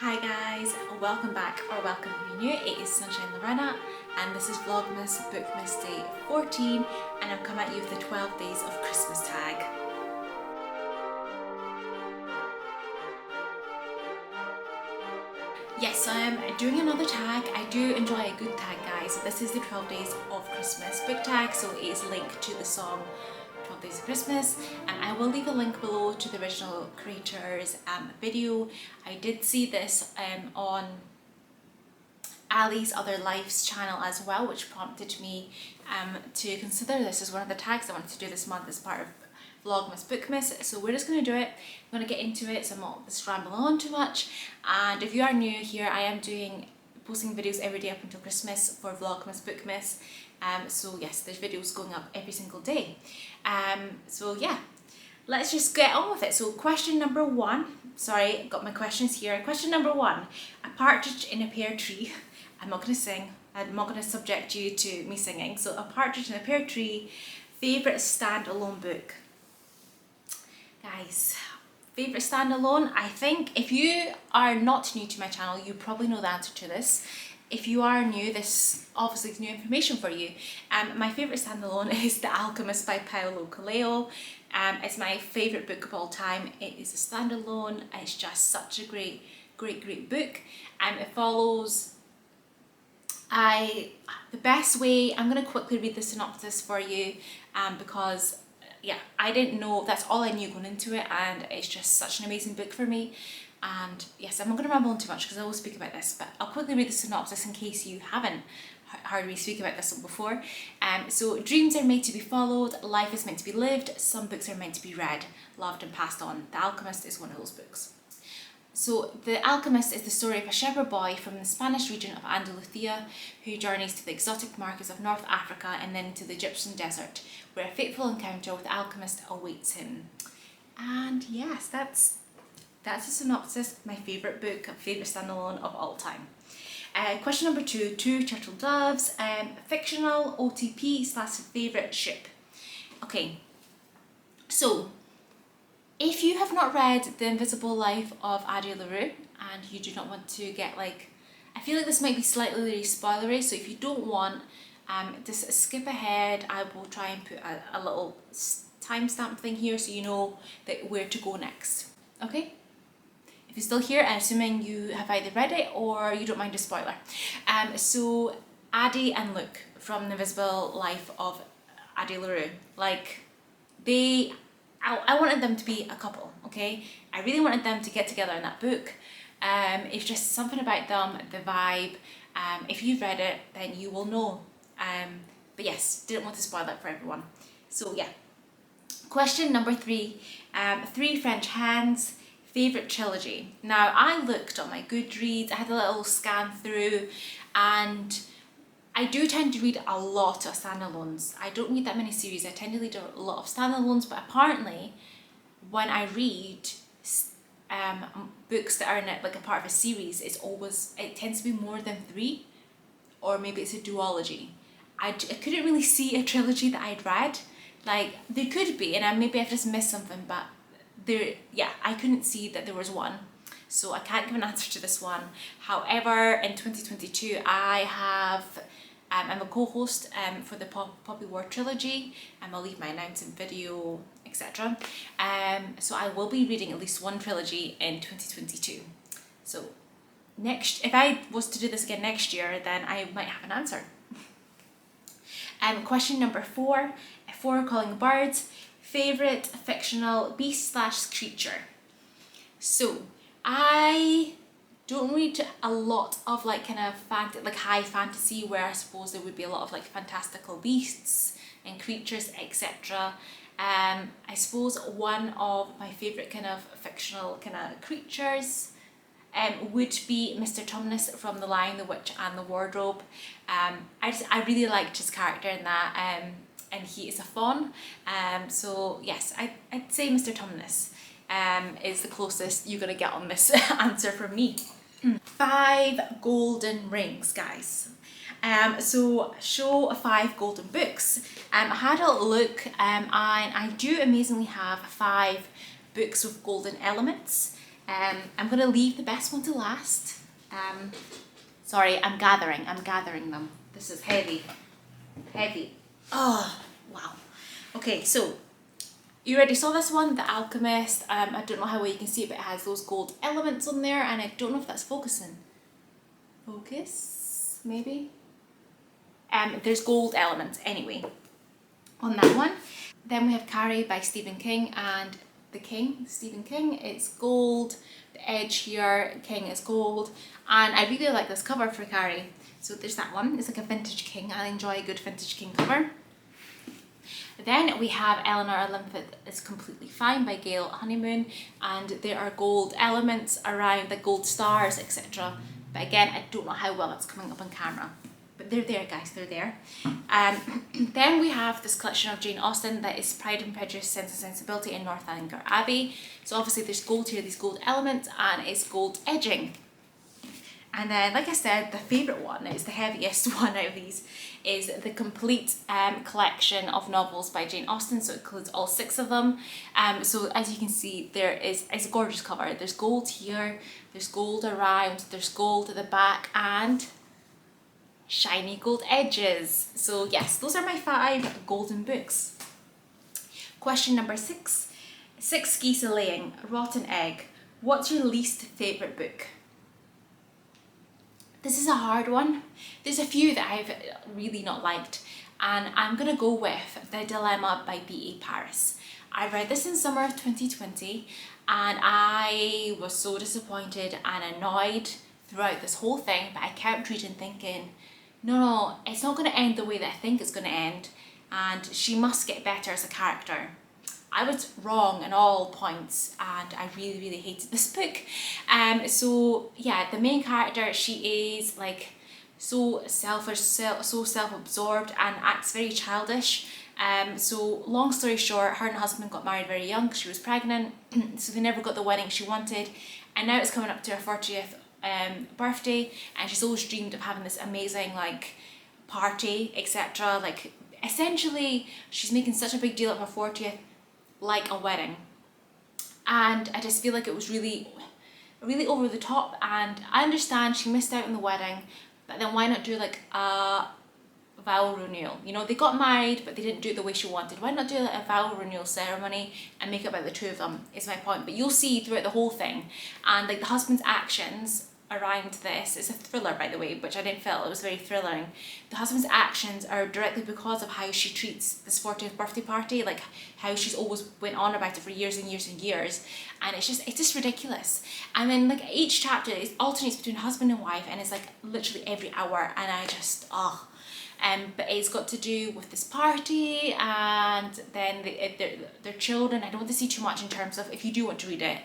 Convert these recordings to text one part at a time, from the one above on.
Hi guys, welcome back or welcome if you're new. It is Sunshine Lorena and this is Vlogmas Bookmas Day 14 and I'm coming at you with the 12 days of Christmas tag. Yes, I'm doing another tag. I do enjoy a good tag, guys. This is the 12 days of Christmas book tag, so it is linked to the song 12 Days of Christmas, and I will leave a link below to the original creators video. I did see this on Ali's Other Lives channel as well, which prompted me to consider this as one of the tags I wanted to do this month as part of Vlogmas Bookmas. So we're just going to do it. I'm going to get into it so I'm not scrambling on too much. And if you are new here, I am posting videos every day up until Christmas for Vlogmas Bookmas. So yes, there's videos going up every single day. So yeah, let's just get on with it. So question number one, sorry, got my questions here. Question number one, a partridge in a pear tree. I'm not going to sing. I'm not going to subject you to me singing. So a partridge in a pear tree, favourite standalone book. Guys, favourite standalone, I think if you are not new to my channel, you probably know the answer to this. If you are new, this obviously is new information for you. My favourite standalone is The Alchemist by Paulo Coelho. It's my favourite book of all time. It is a standalone. It's just such a great book. It follows the best way. I'm going to quickly read the synopsis for you because yeah, I didn't know, that's all I knew going into it, and it's just such an amazing book for me. And yes, I'm not going to ramble on too much because I will speak about this, but I'll quickly read the synopsis in case you haven't heard me speak about this one before. So dreams are made to be followed, life is meant to be lived, some books are meant to be read, loved and passed on. The Alchemist is one of those books. So The Alchemist is the story of a shepherd boy from the Spanish region of Andalusia who journeys to the exotic markets of North Africa and then to the Egyptian desert, where a fateful encounter with the alchemist awaits him. And yes, that's a synopsis. My favourite book, favourite standalone of all time. Question number two, Two Turtle Doves, fictional, OTP / favourite ship. Okay, so if you have not read The Invisible Life of Addie LaRue and you do not want to get I feel like this might be slightly spoilery, so if you don't want, just skip ahead. I will try and put a little timestamp thing here so you know that where to go next, okay? If you're still here, I'm assuming you have either read it or you don't mind a spoiler. So Addie and Luke from The Invisible Life of Addie LaRue, I wanted them to be a couple, okay? I really wanted them to get together in that book. It's just something about them, the vibe. If you've read it, then you will know. But yes, didn't want to spoil it for everyone. So yeah. Question number three, Three French Hens, favourite trilogy. Now I looked on my Goodreads, I had a little scan through, and I do tend to read a lot of standalones. I don't read that many series, I tend to read a lot of standalones, but apparently when I read books that are in it, a part of a series, it tends to be more than three, or maybe it's a duology. I couldn't really see a trilogy that I'd read. There could be, and maybe I've just missed something, but I couldn't see that there was one. So I can't give an answer to this one. However, in 2022, I'm a co-host for the Poppy War Trilogy, and I'll leave my announcement video, etc. So I will be reading at least one trilogy in 2022. So if I was to do this again next year, then I might have an answer. Question number four, Four Calling Birds, favourite fictional beast / creature. So I don't read a lot of high fantasy, where I suppose there would be a lot of fantastical beasts and creatures, etc. I suppose one of my favourite fictional creatures would be Mr. Tumnus from The Lion, the Witch and the Wardrobe. I really liked his character in that, and he is a fawn. So yes, I'd say Mr. Tumnus is the closest you're gonna get on this answer from me. 5 golden rings, guys. So show 5 golden books. I had a look, and I do amazingly have 5 books with golden elements. I'm gonna leave the best one to last. Sorry, I'm gathering them. This is heavy. Oh, wow. Okay, so you already saw this one, The Alchemist. I don't know how well you can see it, but it has those gold elements on there, and I don't know if that's focusing. Focus, maybe? There's gold elements anyway on that one. Then we have Carrie by Stephen King, and the King, Stephen King, it's gold. The edge here, King is gold. And I really like this cover for Carrie. So there's that one, it's like a vintage King. I enjoy a good vintage King cover. Then we have Eleanor Olympus is Completely Fine by Gail Honeymoon, and there are gold elements around, the gold stars, etc. But again, I don't know how well that's coming up on camera. But they're there, guys, they're there. Then we have this collection of Jane Austen that is Pride and Prejudice, Sense and Sensibility in Northanger Abbey. So obviously there's gold here, these gold elements, and it's gold edging. And then, like I said, the favourite one, it's the heaviest one out of these, is the complete collection of novels by Jane Austen. So it includes all 6 of them. So as you can see, it's a gorgeous cover. There's gold here, there's gold around, there's gold at the back, and shiny gold edges. So yes, those are my 5 golden books. Question number 6. 6 Geese a Laying, Rotten Egg. What's your least favourite book? This is a hard one. There's a few that I've really not liked, and I'm gonna go with The Dilemma by B.A. Paris. I read this in summer of 2020, and I was so disappointed and annoyed throughout this whole thing, but I kept reading thinking, no, it's not gonna end the way that I think it's gonna end, and she must get better as a character. I was wrong in all points, and I really, really hated this book. So yeah, the main character, she is like so selfish, so self-absorbed, and acts very childish. So long story short, her and her husband got married very young. She was pregnant, so they never got the wedding she wanted. And now it's coming up to her 40th birthday, and she's always dreamed of having this amazing like party, etc. Like essentially, she's making such a big deal of her 40th, like a wedding. And I just feel like it was really over the top, and I understand she missed out on the wedding, but then why not do like a vow renewal? You know, they got married but they didn't do it the way she wanted. Why not do like a vow renewal ceremony and make it about the 2 of them, is my point. But you'll see throughout the whole thing, and like the husband's actions around this, it's a thriller by the way, which I didn't feel, it was very thrilling. The husband's actions are directly because of how she treats this 40th birthday party, like how she's always went on about it for years and years and years, and it's just ridiculous. And then like each chapter it alternates between husband and wife, and it's like literally every hour, and I just but it's got to do with this party, and then their children. I don't want to see too much in terms of if you do want to read it,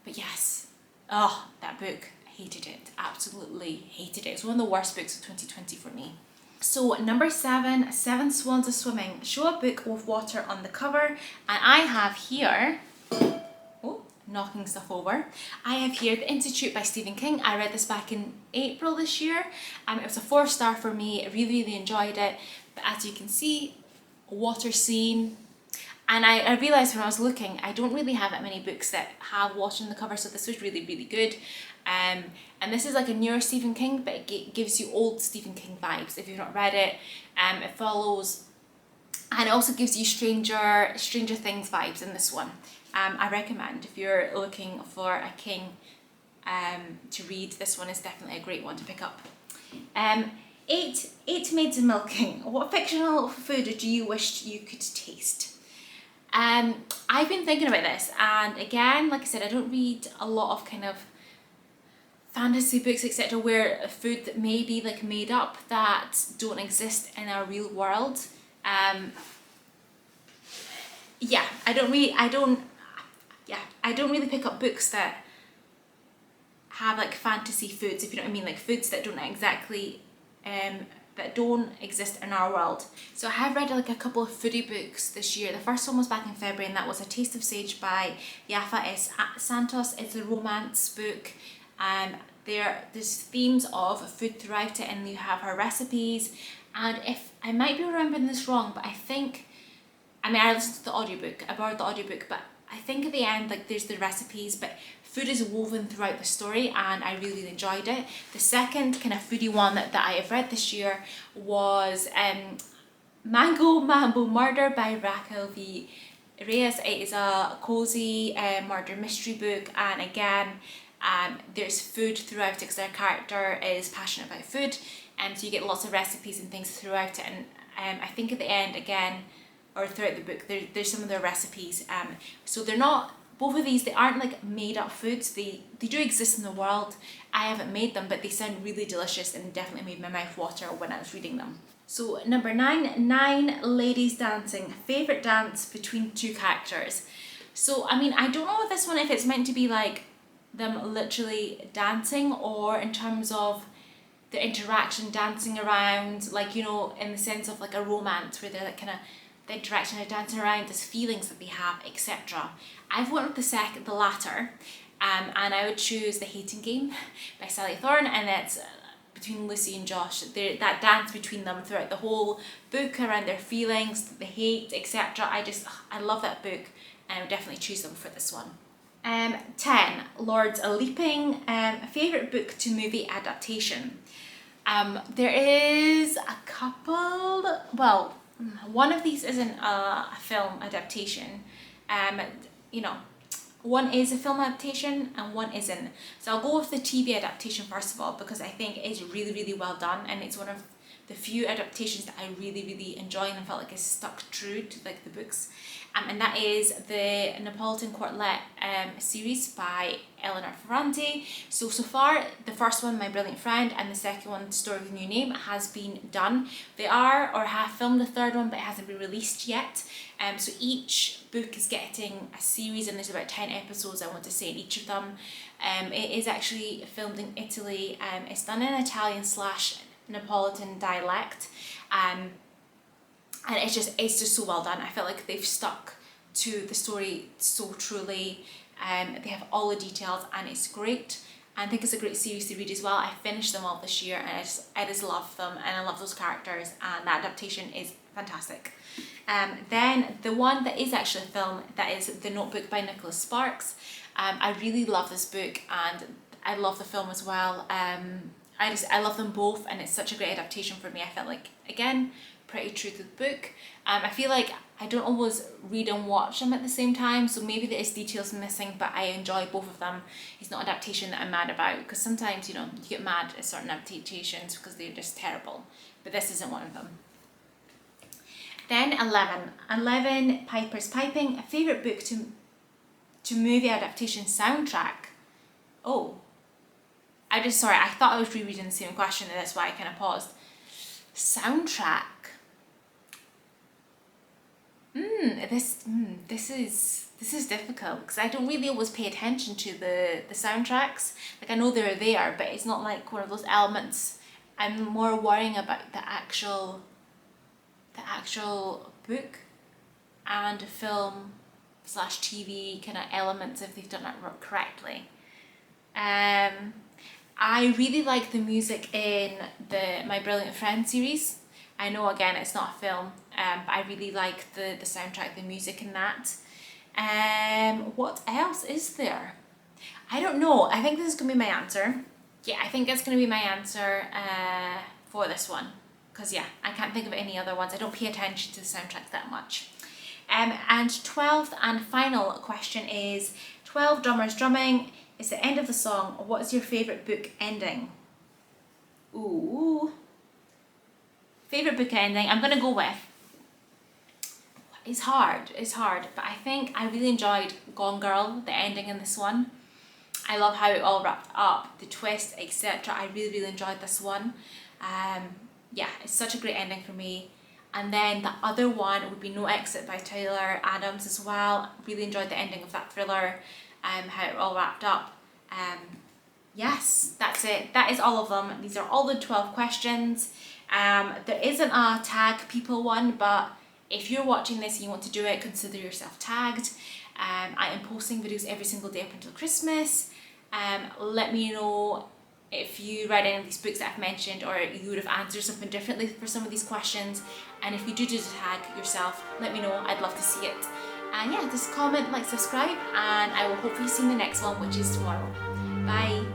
but yes. Oh, that book, I hated it, absolutely hated it. It's one of the worst books of 2020 for me. So number 7, 7 Swans a Swimming. Show a book with water on the cover, and I have here, oh, knocking stuff over. I have here The Institute by Stephen King. I read this back in April this year. It was a 4-star for me. I really, really enjoyed it. But as you can see, water scene. And I realised when I was looking, I don't really have that many books that have water on the cover, so this was really, really good. And this is like a newer Stephen King, but it gives you old Stephen King vibes if you've not read it. It follows, and it also gives you Stranger Things vibes in this one. I recommend if you're looking for a King to read, this one is definitely a great one to pick up. 8 Maids and Milking. What fictional food do you wish you could taste? I've been thinking about this, and again, like I said, I don't read a lot of kind of fantasy books, etc., where a food that may be like made up that don't exist in our real world. Yeah, I don't really pick up books that have like fantasy foods, if you know what I mean, like foods that don't exactly that don't exist in our world. So I have read like a couple of foodie books this year. The first one was back in February, and that was A Taste of Sage by Yafa S. Santos. It's a romance book. There's themes of food throughout it, and you have her recipes. And if I might be remembering this wrong, but I listened to the audiobook. I borrowed the audiobook, but I think at the end, like, there's the recipes, but food is woven throughout the story, and I really, really enjoyed it. The second kind of foodie one that I have read this year was Mambo Murder by Raquel v. Reyes. It is a cozy murder mystery book, and again, there's food throughout it because their character is passionate about food, and so you get lots of recipes and things throughout it. And I think at the end, again, or throughout the book, there's some of their recipes. So they're not, both of these, they aren't like made up foods. They do exist in the world. I haven't made them, but they sound really delicious and definitely made my mouth water when I was reading them. So number 9, 9 ladies dancing. Favourite dance between two characters. So I mean, I don't know with this one if it's meant to be like them literally dancing, or in terms of the interaction, dancing around, like, you know, in the sense of like a romance where they're like kind of the interaction of dancing around, there's feelings that they have, etc. I've went with the latter, and I would choose The Hating Game by Sally Thorne, and it's between Lucy and Josh. That dance between them throughout the whole book around their feelings, the hate, etc. I love that book, and I would definitely choose them for this one. 10, Lords a Leaping. Favourite book to movie adaptation. There is a couple, well, one of these isn't a film adaptation. You know, one is a film adaptation and one isn't. So I'll go with the TV adaptation first of all, because I think it's really, really well done, and it's one of the few adaptations that I really, really enjoy and I felt like it's stuck true to like the books. And that is the Neapolitan Quartet series by Eleanor Ferrante. So far, the first one, My Brilliant Friend, and the second one, Story of a New Name, has been done. They are, or have filmed the third one, but it hasn't been released yet. So each book is getting a series, and there's about 10 episodes, I want to say, in each of them. It is actually filmed in Italy. It's done in Italian / Neapolitan dialect. And it's just so well done. I feel like they've stuck to the story so truly. They have all the details, and it's great. I think it's a great series to read as well. I finished them all this year, and I just love them, and I love those characters, and the adaptation is fantastic. Then the one that is actually a film, that is The Notebook by Nicholas Sparks. I really love this book, and I love the film as well. I love them both, and it's such a great adaptation for me. I felt like, again, pretty true to the book. I feel like I don't always read and watch them at the same time, so maybe there is details missing, but I enjoy both of them. It's not adaptation that I'm mad about, because sometimes, you know, you get mad at certain adaptations because they're just terrible, but this isn't one of them. Then 11, Piper's Piping. A favourite book to movie adaptation soundtrack. Oh, I thought I was rereading the same question, and that's why I kind of paused. Soundtrack. This is difficult, because I don't really always pay attention to the soundtracks. Like, I know they're there, but it's not like one of those elements. I'm more worrying about the actual book and film / TV kind of elements, if they've done it correctly. I really like the music in the My Brilliant Friend series. I know, again, it's not a film, but I really like the soundtrack, the music in that. What else is there? I don't know. I think this is going to be my answer. Yeah, I think it's going to be my answer for this one. Because, yeah, I can't think of any other ones. I don't pay attention to the soundtrack that much. And 12th and final question is, 12 drummers drumming. It's the end of the song. What is your favourite book ending? Ooh. Favourite book ending, I'm going to go with, it's hard, but I think I really enjoyed Gone Girl, the ending in this one. I love how it all wrapped up, the twist, etc. I really, really enjoyed this one. Yeah, it's such a great ending for me. And then the other one would be No Exit by Tyler Adams as well. Really enjoyed the ending of that thriller, how it all wrapped up. Yes, that's it. That is all of them. These are all the 12 questions. There isn't a tag people one, but if you're watching this and you want to do it, consider yourself tagged. I am posting videos every single day up until Christmas. Let me know if you read any of these books that I've mentioned, or you would have answered something differently for some of these questions. And if you do tag yourself, let me know. I'd love to see it. And yeah, just comment, like, subscribe, and I will hopefully see you in the next one, which is tomorrow. Bye.